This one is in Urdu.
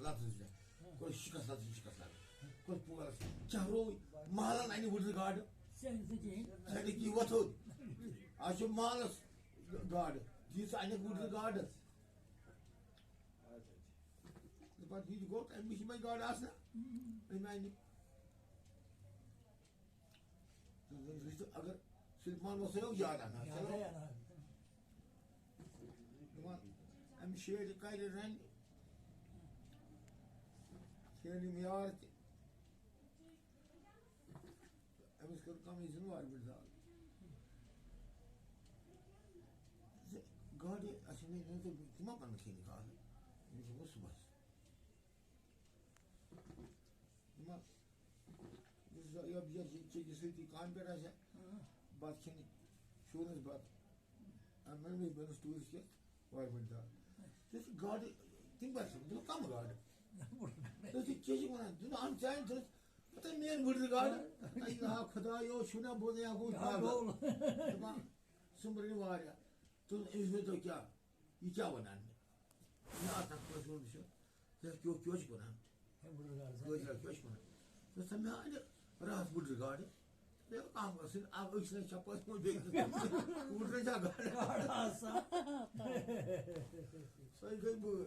لَتہٕ زٕ کوٚر شِکَس لَگان کوٚر پورَس کیٛاہ روو محلَن اَنہِ وٕڑرٕ گاڈٕ ژھٮ۪نہِ کی وۄتھُن آز چھُ محلَس گاڈٕ ییٖژ اَنٮ۪کھ وٕڑرٕ گاڈٕ پَتہٕ یہِ تہِ گوٚو أمِس یِمَے گاڈٕ آسنا أمۍ اَنہِ اگر سُلمان وۄتھو یاد اَنان دَپان اَمہِ شیرِ کَرِ رَنہِ کھیٚن یِم یار تہِ أمِس کٔر کَمٕے زِنوار بٔڑ دال گاڈٕ اَسہِ تِم ما پَنُن کھیٚنہِ کالہٕ أمِس گوٚو صُبحس یا ژےٚ سۭتی کامہِ پٮ۪ٹھ آسہِ ہا بَتہٕ کھٮ۪نہِ شوٗرنَس بَتہٕ مےٚ بٔنِس ٹوٗرِس کیٚنٛہہ وارِ بٔڑ دال ژےٚ چھِ گاڈٕ تِم پٲٹھۍ کَم گاڈٕ کیٛاہ چھِکھ وَنان اَن چانہِ تھٔز پَتہٕ میٛٲنۍ وٕڑرٕ گاڈٕ خۄدایا چھُنا بوزان گوٚو دَپان سُمبرٕنۍ واریاہ تہٕ أمِس ؤنۍتو کیٛاہ یہِ کیٛاہ وَنان مےٚ آسان کٲنٛسہِ ووٚن چھُ کیٛاہ چھُکھ وَنان کیٛاہ چھُکھ وَنان دوٚپُس مےٚ اَنہِ راتھ وٕڑرٕ گاڈٕ کانٛہہ ٲسٕنۍ اکھ أکۍ سٕنٛز چھا پٔژھ پٲٹھۍ بیٚیہِ وٕڑرٕ چھا گاڈٕ سۄے گٔے بٲے